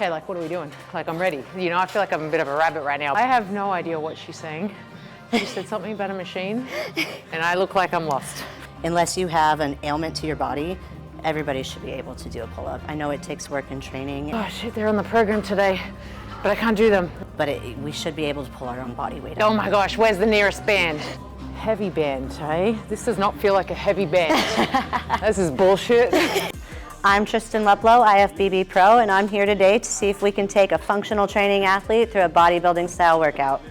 Okay, like what are we doing? Like I'm ready. You know, I feel like I'm a bit of a rabbit right now. I have no idea what she's saying. She said something about a machine and I look like I'm lost. Unless you have an ailment to your body, everybody should be able to do a pull-up. I know it takes work and training. Oh shit, they're on the program today, but I can't do them. But we should be able to pull our own body weight up. Oh my gosh, where's the nearest band? Heavy band, eh? This does not feel like a heavy band. This is bullshit. I'm Tristen Luplow, IFBB Pro, and I'm here today to see if we can take a functional training athlete through a bodybuilding style workout.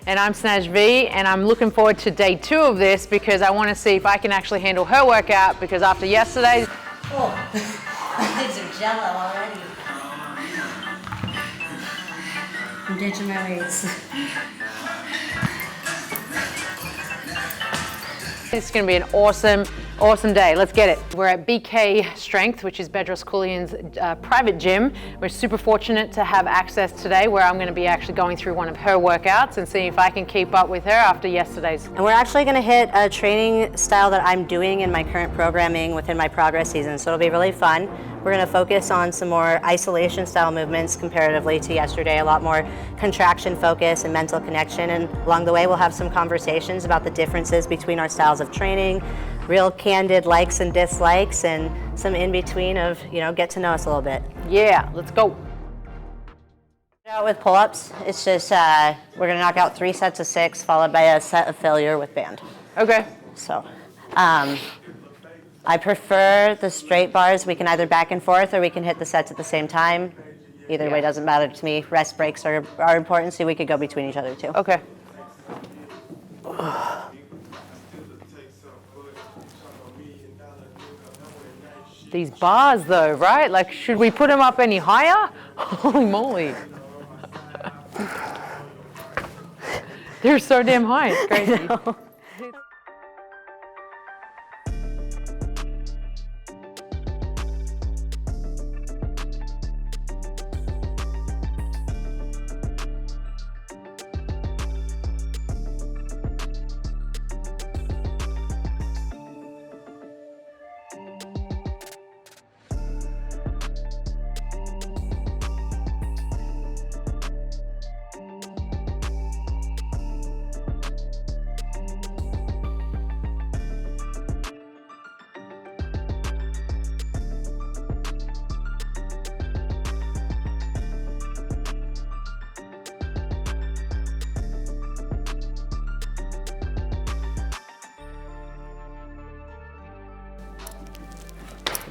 And I'm Snash V, and I'm looking forward to day 2 of this because I want to see if I can actually handle her workout, because after yesterday's... Oh, I did some jello already. I'm ditching my weights. It's going to be an awesome day. Let's get it. We're at BK Strength, which is Bedros Keuilian's private gym. We're super fortunate to have access today where I'm going to be actually going through one of her workouts and seeing if I can keep up with her after yesterday's. And we're actually going to hit a training style that I'm doing in my current programming within my progress season, so it'll be really fun. We're going to focus on some more isolation style movements comparatively to yesterday, a lot more contraction focus and mental connection, and along the way we'll have some conversations about the differences between our styles of training, real candid likes and dislikes, and some in between of, you know, get to know us a little bit. Yeah, let's go. Out with pull-ups, it's just, we're going to knock out 3 sets of 6 followed by a set of failure with band. Okay. So, I prefer the straight bars. We can either back and forth or we can hit the sets at the same time. Either way doesn't matter to me. Rest breaks are important, so we could go between each other too. Okay. These bars though, right? Like, should we put them up any higher? Holy moly. They're so damn high, it's crazy.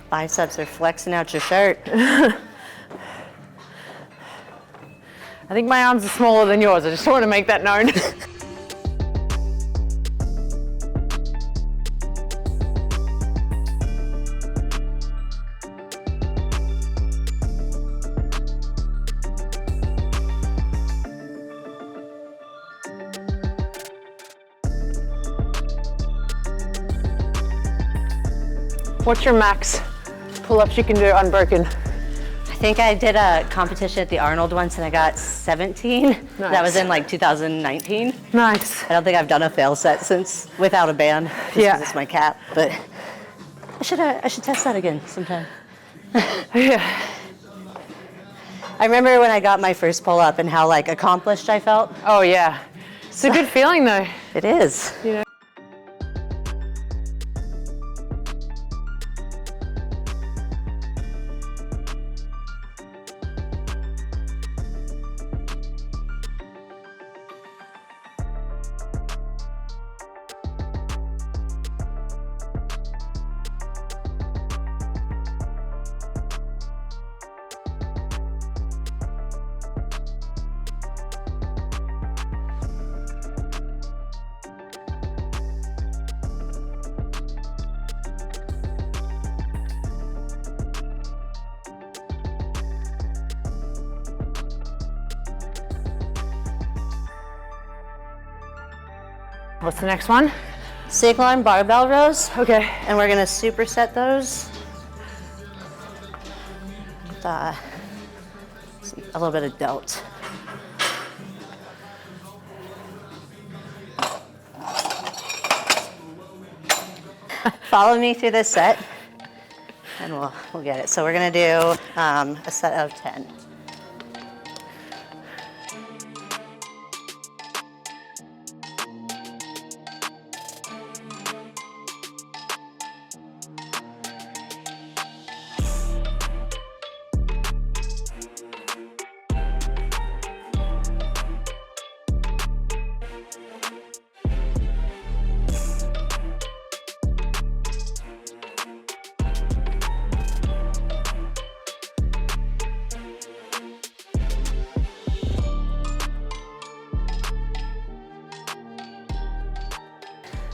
Biceps are flexing out your shirt. I think my arms are smaller than yours. I just want to make that known. What's your max pull-ups you can do unbroken? I think I did a competition at the Arnold once and I got 17. Nice. That was in like 2019. Nice. I don't think I've done a fail set since without a band. Just 'cause it's my cap, but I should test that again sometime. Yeah. I remember when I got my first pull-up and how like accomplished I felt. Oh yeah. It's a good feeling though. It is. You know? What's the next one? Single arm barbell rows. Okay. And we're gonna superset those. With, a little bit of delt. Follow me through this set, and we'll get it. So we're gonna do a set of 10.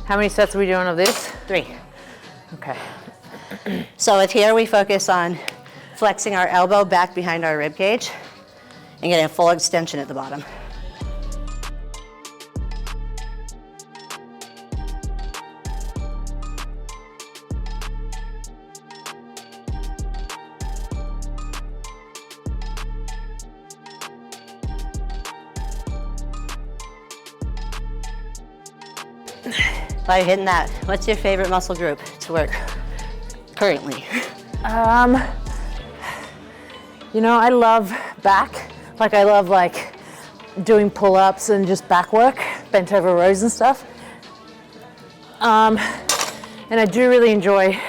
How many sets are we doing of this? 3. Okay. So with here, we focus on flexing our elbow back behind our rib cage and getting a full extension at the bottom. While you're hitting that, what's your favorite muscle group to work currently? You know, I love back. Like I love like doing pull-ups and just back work, bent over rows and stuff. And I do really enjoy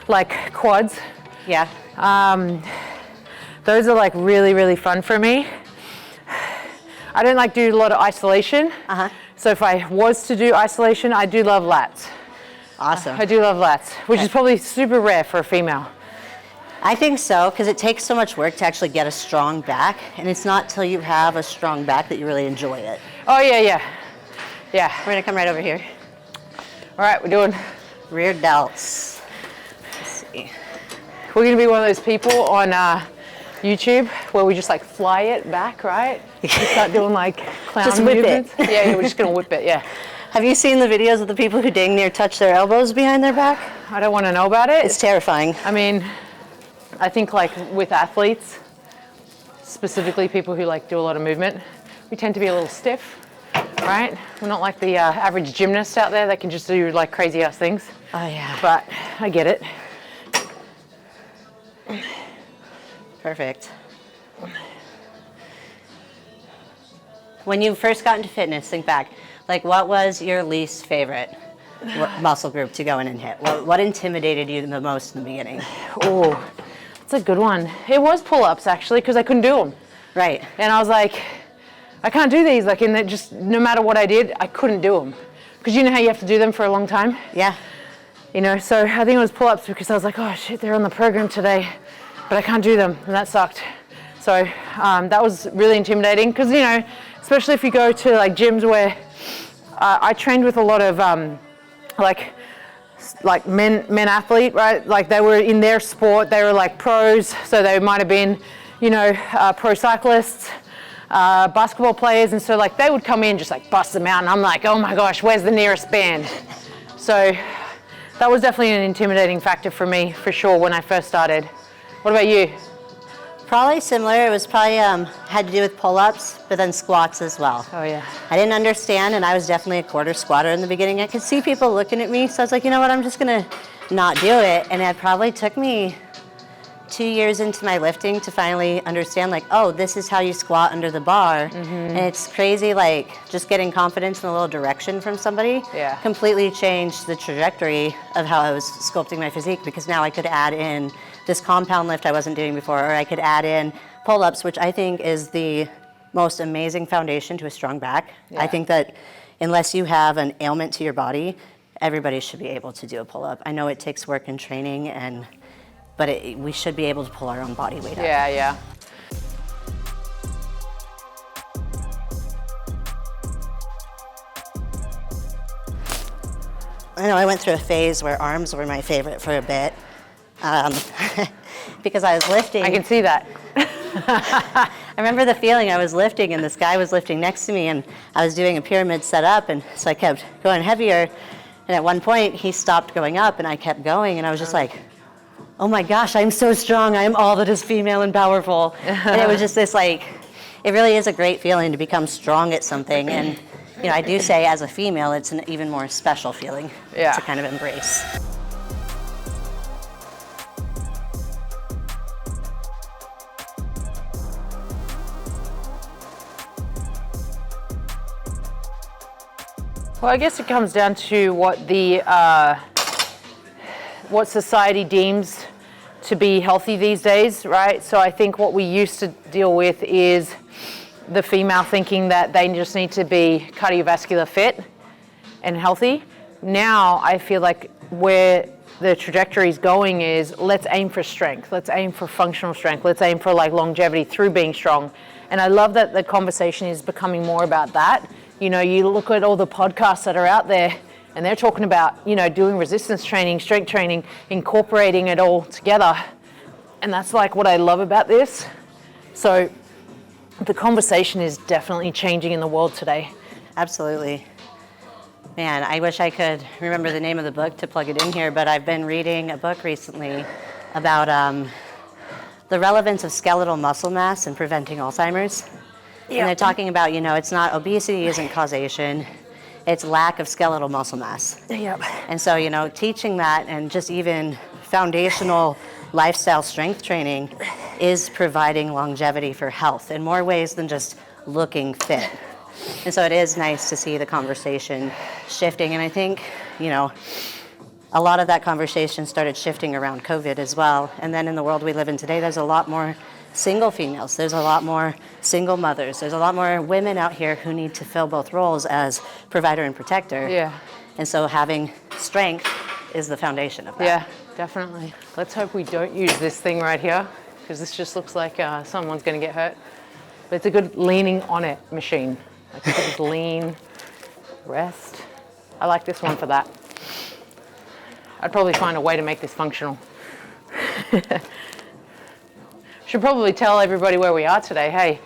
like quads. Yeah. Those are like really, really fun for me. I don't like do a lot of isolation. So if I was to do isolation, I do love lats. Awesome. I do love lats, which is probably super rare for a female. I think so, because it takes so much work to actually get a strong back, and it's not till you have a strong back that you really enjoy it. Oh yeah. We're gonna come right over here. All right, we're doing Rear delts. Let's see. We're gonna be one of those people on YouTube where we just like fly it back, right? We start doing like clown Just whip movements. it. Yeah, we're just gonna whip it, yeah. Have you seen the videos of the people who dang near touch their elbows behind their back? I don't wanna know about it. It's terrifying. I mean, I think like with athletes, specifically people who like do a lot of movement, we tend to be a little stiff, right? We're not like the average gymnast out there that can just do like crazy ass things. Oh yeah. But I get it. Perfect. When you first got into fitness, think back, like what was your least favorite muscle group to go in and hit? What intimidated you the most in the beginning? Oh, that's a good one. It was pull-ups actually, because I couldn't do them. Right. And I was like, I can't do these. Like, and just no matter what I did, I couldn't do them. Because you know how you have to do them for a long time? Yeah. You know, so I think it was pull-ups because I was like, oh shit, they're on the program today, but I can't do them, and that sucked. So that was really intimidating because, you know, especially if you go to like gyms where I trained with a lot of like men athlete, right? Like they were in their sport, they were like pros, so they might have been, you know, pro cyclists, basketball players, and so like they would come in just like bust them out, and I'm like, oh my gosh, where's the nearest band? So that was definitely an intimidating factor for me, for sure, when I first started. What about you? Probably similar. It was probably had to do with pull-ups, but then squats as well. Oh yeah. I didn't understand, and I was definitely a quarter squatter in the beginning. I could see people looking at me, so I was like, you know what, I'm just gonna not do it. And it probably took me 2 years into my lifting to finally understand, like, oh, this is how you squat under the bar. And it's crazy, like, just getting confidence and a little direction from somebody completely changed the trajectory of how I was sculpting my physique, because now I could add in this compound lift I wasn't doing before, or I could add in pull-ups, which I think is the most amazing foundation to a strong back. I think that unless you have an ailment to your body, everybody should be able to do a pull-up. I know it takes work and training, but we should be able to pull our own body weight up. Yeah. I know I went through a phase where arms were my favorite for a bit. Because I was lifting. I can see that. I remember the feeling. I was lifting and this guy was lifting next to me, and I was doing a pyramid setup, and so I kept going heavier, and at one point he stopped going up and I kept going, and I was just like, oh my gosh, I'm so strong. I am all that is female and powerful. And it was just this, like, it really is a great feeling to become strong at something. And, you know, I do say as a female, it's an even more special feeling to kind of embrace. Well, I guess it comes down to what what society deems to be healthy these days, right? So I think what we used to deal with is the female thinking that they just need to be cardiovascular fit and healthy. Now I feel like where the trajectory is going is, let's aim for strength, let's aim for functional strength, let's aim for like longevity through being strong. And I love that the conversation is becoming more about that. You know, you look at all the podcasts that are out there and they're talking about, you know, doing resistance training, strength training, incorporating it all together. And that's like what I love about this. So the conversation is definitely changing in the world today. Absolutely. Man, I wish I could remember the name of the book to plug it in here, but I've been reading a book recently about the relevance of skeletal muscle mass in preventing Alzheimer's. Yeah. And they're talking about, you know, it's not, obesity isn't causation, it's lack of skeletal muscle mass. Yep. And so, you know, teaching that and just even foundational lifestyle strength training is providing longevity for health in more ways than just looking fit. And so it is nice to see the conversation shifting. And I think, you know, a lot of that conversation started shifting around COVID as well. And then in the world we live in today, there's a lot more single females. There's a lot more single mothers. There's a lot more women out here who need to fill both roles as provider and protector. Yeah. And so having strength is the foundation of that. Yeah, definitely. Let's hope we don't use this thing right here, because this just looks like someone's going to get hurt. But it's a good leaning on it machine. Like you can just lean, rest. I like this one for that. I'd probably find a way to make this functional. Should probably tell everybody where we are today. Hey,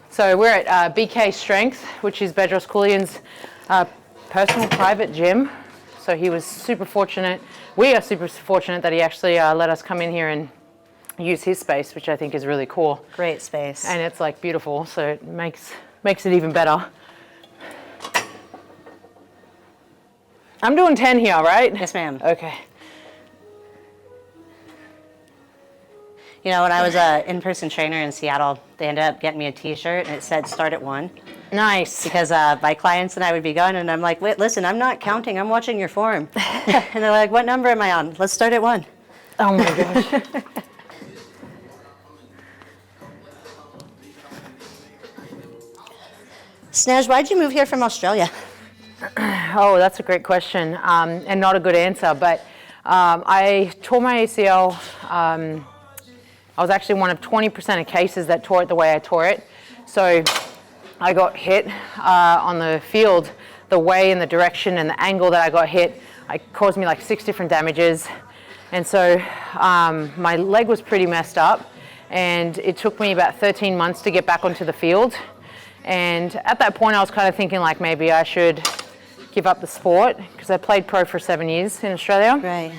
so we're at BK Strength, which is Bedros Keuilian's personal private gym. So he was super fortunate. We are super fortunate that he actually let us come in here and use his space, which I think is really cool. Great space. And it's like beautiful, so it makes it even better. I'm doing 10 here, right? Yes, ma'am. Okay. You know, when I was an in-person trainer in Seattle, they ended up getting me a t-shirt and it said start at 1. Nice. Because my clients and I would be going and I'm like, wait, listen, I'm not counting, I'm watching your form. And they're like, what number am I on? Let's start at 1. Oh my gosh. Snash, why'd you move here from Australia? Oh, that's a great question, and not a good answer, but I tore my ACL. I was actually one of 20% of cases that tore it the way I tore it. So I got hit on the field, the way and the direction and the angle that I got hit, it caused me like 6 different damages. And so my leg was pretty messed up, and it took me about 13 months to get back onto the field. And at that point I was kind of thinking like maybe I should give up the sport, because I played pro for 7 years in Australia. Right.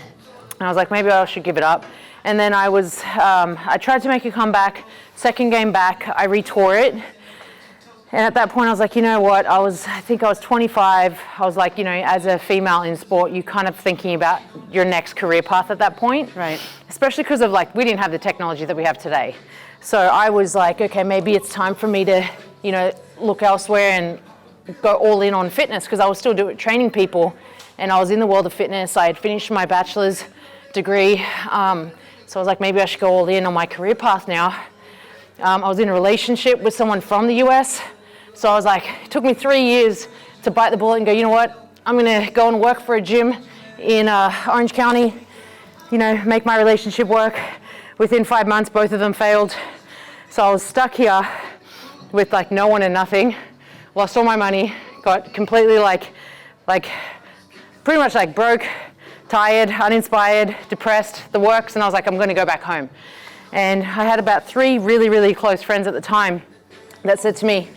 And I was like, maybe I should give it up. And then I tried to make a comeback. Second game back, I retore it. And at that point, I was like, you know what? I think I was 25. I was like, you know, as a female in sport, you're kind of thinking about your next career path at that point. Right. Especially because of like, we didn't have the technology that we have today. So I was like, okay, maybe it's time for me to, you know, look elsewhere and go all in on fitness, because I was still training people, and I was in the world of fitness. I had finished my bachelor's degree. So I was like, maybe I should go all in on my career path now. I was in a relationship with someone from the US. So I was like, it took me 3 years to bite the bullet and go, you know what? I'm gonna go and work for a gym in Orange County, you know, make my relationship work. Within 5 months, both of them failed. So I was stuck here with like no one and nothing, lost all my money, got completely like pretty much like broke, tired, uninspired, depressed, the works, and I was like, I'm going to go back home. And I had about 3 really, really close friends at the time that said to me,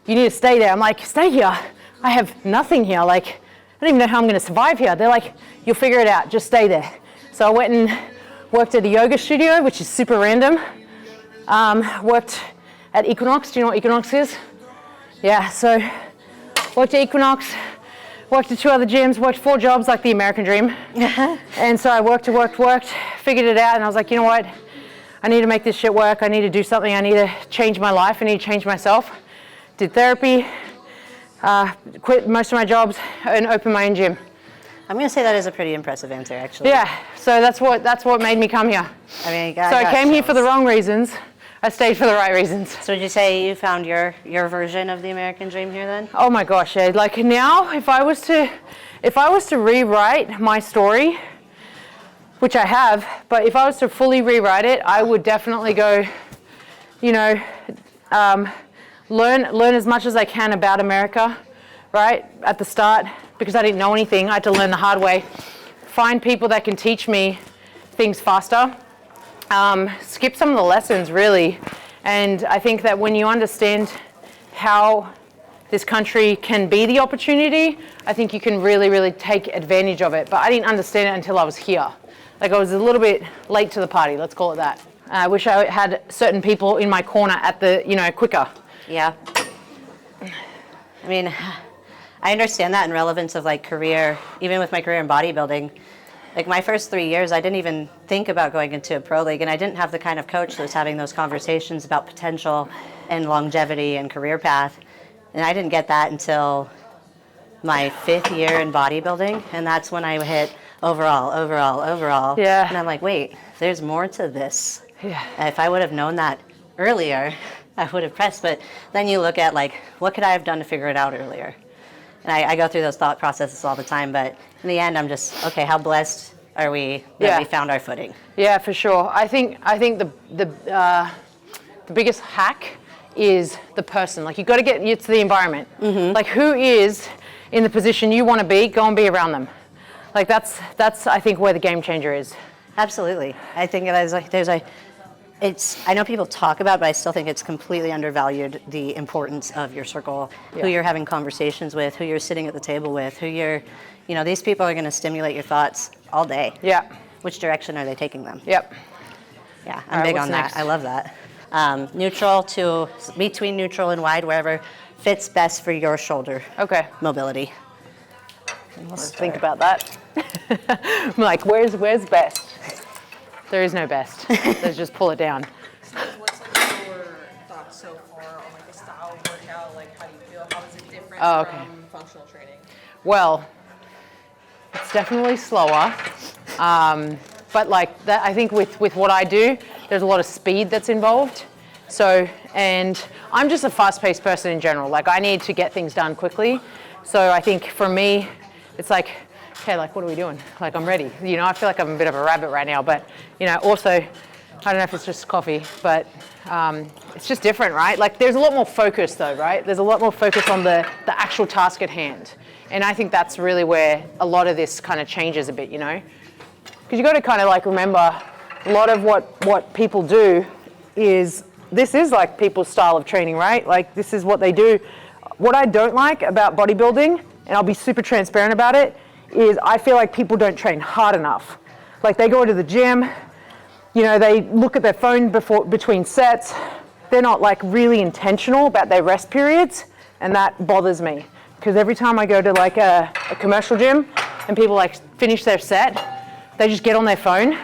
you need to stay there. I'm like, stay here? I have nothing here. Like, I don't even know how I'm going to survive here. They're like, you'll figure it out, just stay there. So I went and worked at a yoga studio, which is super random. Worked at Equinox. Do you know what Equinox is? Yeah, so worked at Equinox, worked at 2 other gyms, worked 4 jobs, like the American dream. And so I worked, figured it out, and I was like, you know what? I need to make this shit work. I need to do something. I need to change my life. I need to change myself. Did therapy, quit most of my jobs, and opened my own gym. I'm going to say that is a pretty impressive answer, actually. Yeah, so that's what made me come here. I mean, so I came here for the wrong reasons. I stayed for the right reasons. So would you say you found your version of the American dream here then? Oh my gosh, yeah. Like now, if I was to rewrite my story, which I have, but if I was to fully rewrite it, I would definitely go, you know, learn as much as I can about America, right? At the start, because I didn't know anything. I had to learn the hard way. Find people that can teach me things faster. Skip some of the lessons, really. And I think that when you understand how this country can be the opportunity, I think you can really, really take advantage of it. But I didn't understand it until I was here. Like, I was a little bit late to the party, let's call it that. I wish I had certain people in my corner at the, quicker. Yeah. I mean, I understand that in relevance of like career, even with my career in bodybuilding. Like my first 3 years, I didn't even think about going into a pro league, and I didn't have the kind of coach that was having those conversations about potential and longevity and career path. And I didn't get that until my 5th year in bodybuilding, and that's when I hit overall. Yeah. And I'm like, wait, there's more to this. Yeah. If I would have known that earlier, I would have pressed. But then you look at like, what could I have done to figure it out earlier? And I go through those thought processes all the time, but in the end, I'm just, okay, how blessed are we that we found our footing? Yeah, for sure. I think the biggest hack is the person. Like, you got to get to the environment. Mm-hmm. Like, who is in the position you want to be? Go and be around them. Like, that's I think where the game changer is. Absolutely. I think I know people talk about it, but I still think it's completely undervalued, the importance of your circle, who you're having conversations with, who you're sitting at the table with, these people are going to stimulate your thoughts all day. Yeah. Which direction are they taking them? Yep. Yeah, I'm big on that. I love that. Neutral to between neutral and wide, wherever fits best for your shoulder mobility. Let's think about that. I'm like, where's best? There is no best. Let's just pull it down. What's like your thoughts so far on like the style of workout? Like, how do you feel? How is it different from functional training? Well, it's definitely slower. But like that, I think with what I do, there's a lot of speed that's involved. So, and I'm just a fast-paced person in general. Like, I need to get things done quickly. So I think for me, it's like, okay, like, what are we doing? Like, I'm ready. I feel like I'm a bit of a rabbit right now, but, also, I don't know if it's just coffee, but it's just different, right? Like, there's a lot more focus though, right? There's a lot more focus on the actual task at hand. And I think that's really where a lot of this kind of changes a bit, Because you got to kind of like remember, a lot of what people do is, this is like people's style of training, right? Like, this is what they do. What I don't like about bodybuilding, and I'll be super transparent about it, is I feel like people don't train hard enough. Like, they go to the gym, they look at their phone between sets. They're not like really intentional about their rest periods, and that bothers me. Because every time I go to like a commercial gym and people like finish their set, they just get on their phone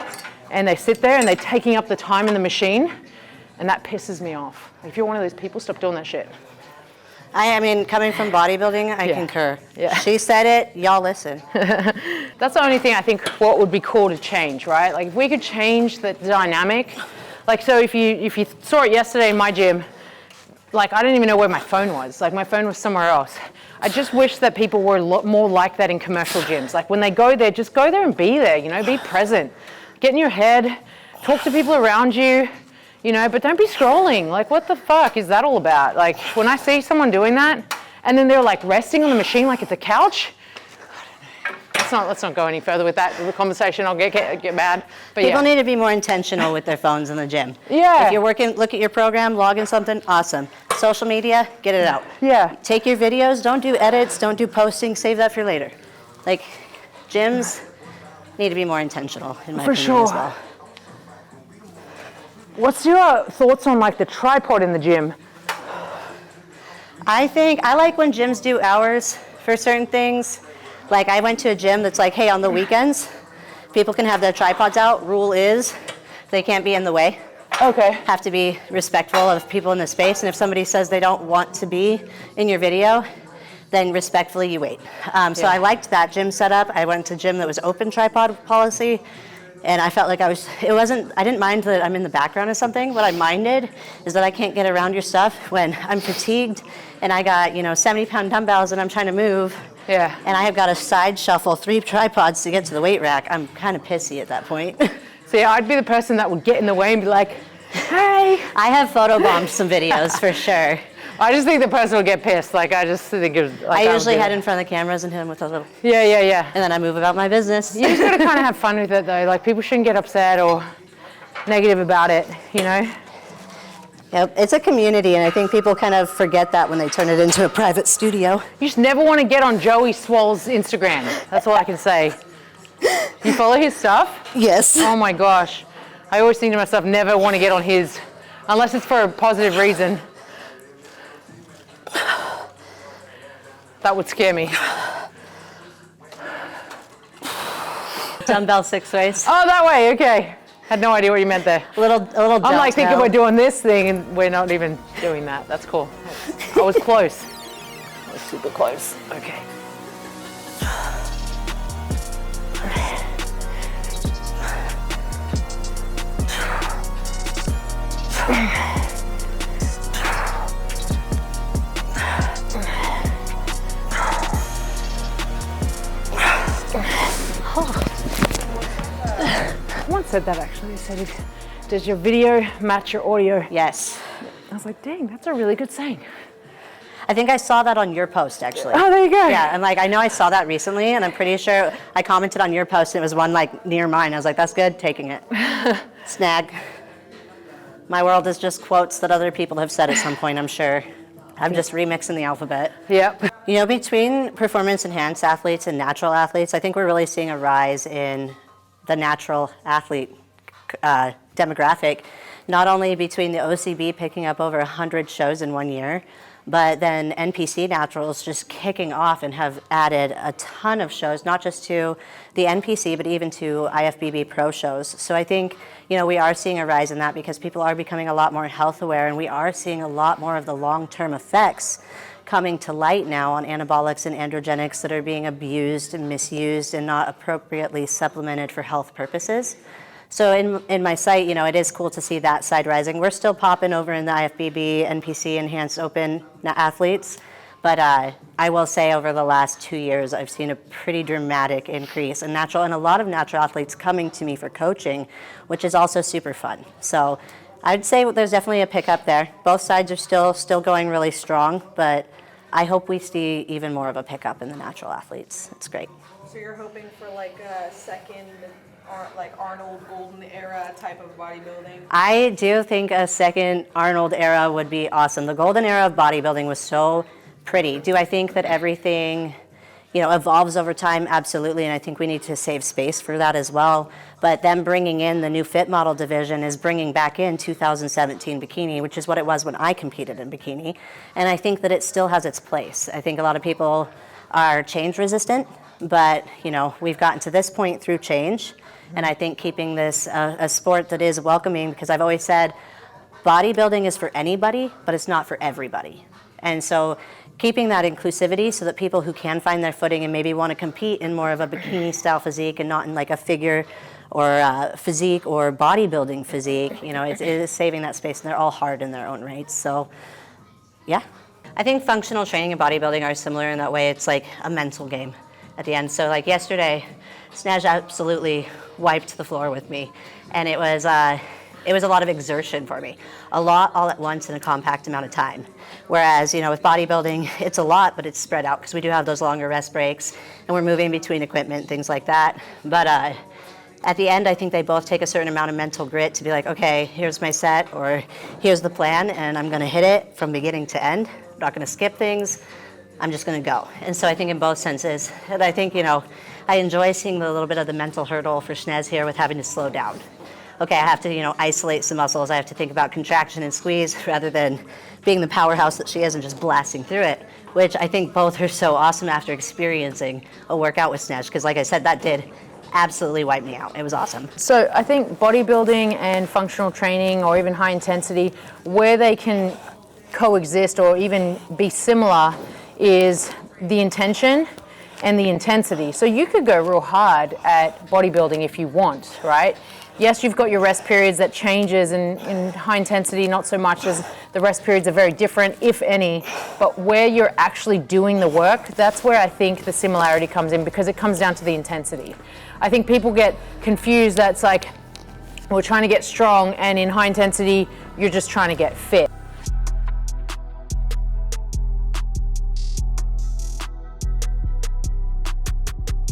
and they sit there and they're taking up the time in the machine, and that pisses me off. If you're one of those people, stop doing that shit. I mean, coming from bodybuilding, I concur. Yeah. She said it, y'all listen. That's the only thing I think what would be cool to change, right? Like, if we could change the dynamic. Like, so if you saw it yesterday in my gym, like, I didn't even know where my phone was. Like, my phone was somewhere else. I just wish that people were a lot more like that in commercial gyms. Like, when they go there, just go there and be there, be present. Get in your head, talk to people around you. But don't be scrolling. Like, what the fuck is that all about? Like, when I see someone doing that, and then they're like resting on the machine like it's a couch, I don't know. Let's not go any further with that conversation. I'll get mad. But People need to be more intentional with their phones in the gym. Yeah. If you're working, look at your program, log in something, awesome. Social media, get it out. Yeah. Take your videos, don't do edits, don't do posting, save that for later. Like, gyms need to be more intentional, in my opinion, as well. What's your thoughts on like the tripod in the gym? I like when gyms do hours for certain things. Like, I went to a gym that's like, hey, on the weekends, people can have their tripods out. Rule is they can't be in the way. Okay. Have to be respectful of people in the space. And if somebody says they don't want to be in your video, then respectfully you wait. So I liked that gym setup. I went to a gym that was open tripod policy. And I felt like I didn't mind that I'm in the background or something. What I minded is that I can't get around your stuff when I'm fatigued and I got, 70-pound dumbbells and I'm trying to move. Yeah. And I have got to side shuffle 3 tripods to get to the weight rack. I'm kind of pissy at that point. See, I'd be the person that would get in the way and be like, hey. I have photobombed some videos for sure. I just think the person will get pissed. Like, I just think it was, like, I usually head in front of the cameras and hit them with a little, yeah. and then I move about my business. You just gotta kind of have fun with it though. Like, people shouldn't get upset or negative about it, you know? Yep, it's a community, and I think people kind of forget that when they turn it into a private studio. You just never want to get on Joey Swoll's Instagram. That's all I can say. You follow his stuff? Yes. Oh my gosh. I always think to myself, never want to get on his, unless it's for a positive reason. That would scare me. Dumbbell 6 ways. Oh, that way, okay. Had no idea what you meant there. A little I'm like thinking delta. we're doing this thing and we're not even doing that. That's cool. I was close. I was super close. Okay. Someone said that actually. They said, does your video match your audio? Yes. I was like, dang, that's a really good saying. I think I saw that on your post, actually. Oh, there you go. Yeah, and like I know I saw that recently, and I'm pretty sure I commented on your post, and it was one like near mine. I was like, that's good, taking it. Snag. My world is just quotes that other people have said at some point, I'm sure. I'm just remixing the alphabet. Yep. You know, between performance-enhanced athletes and natural athletes, I think we're really seeing a rise in the natural athlete demographic, not only between the OCB picking up over 100 shows in 1 year, but then NPC Naturals just kicking off and have added a ton of shows, not just to the NPC, but even to IFBB Pro shows. So I think, you know, we are seeing a rise in that because people are becoming a lot more health aware, and we are seeing a lot more of the long-term effects coming to light now on anabolics and androgenics that are being abused and misused and not appropriately supplemented for health purposes. So in my site, you know, it is cool to see that side rising. We're still popping over in the IFBB, NPC, Enhanced Open athletes, but I will say over the last 2 years, I've seen a pretty dramatic increase in natural, and a lot of natural athletes coming to me for coaching, which is also super fun. So I'd say there's definitely a pickup there. Both sides are still going really strong, but I hope we see even more of a pickup in the natural athletes. It's great. So you're hoping for like a second, like Arnold Golden era type of bodybuilding? I do think a second Arnold era would be awesome. The golden era of bodybuilding was so pretty. Do I think that everything, you know, evolves over time? Absolutely, and I think we need to save space for that as well. But them bringing in the new fit model division is bringing back in 2017 bikini, which is what it was when I competed in bikini. And I think that it still has its place. I think a lot of people are change resistant, but, you know, we've gotten to this point through change. And I think keeping this a sport that is welcoming, because I've always said bodybuilding is for anybody, but it's not for everybody. And so keeping that inclusivity so that people who can find their footing and maybe want to compete in more of a bikini style physique and not in like a figure or physique or bodybuilding physique, you know, it is saving that space, and they're all hard in their own rights. So yeah, I think functional training and bodybuilding are similar in that way. It's like a mental game at the end. So like yesterday, Snash absolutely wiped the floor with me, and it was a lot of exertion for me, a lot all at once in a compact amount of time. Whereas, you know, with bodybuilding, it's a lot, but it's spread out because we do have those longer rest breaks, and we're moving between equipment, things like that. But at the end, I think they both take a certain amount of mental grit to be like, okay, here's my set, or here's the plan, and I'm going to hit it from beginning to end. I'm not going to skip things. I'm just going to go. And so I think in both senses, and I think, you know, I enjoy seeing the little bit of the mental hurdle for Snez here with having to slow down. Okay, I have to, you know, isolate some muscles. I have to think about contraction and squeeze rather than being the powerhouse that she is and just blasting through it, which I think both are so awesome after experiencing a workout with Snash, because like I said, that did absolutely wipe me out. It was awesome. So I think bodybuilding and functional training, or even high intensity, where they can coexist or even be similar is the intention and the intensity. So you could go real hard at bodybuilding if you want, right? Yes, you've got your rest periods that changes in high intensity, not so much, as the rest periods are very different, if any, but where you're actually doing the work, that's where I think the similarity comes in, because it comes down to the intensity. I think people get confused. That's like, we're trying to get strong, and in high intensity, you're just trying to get fit.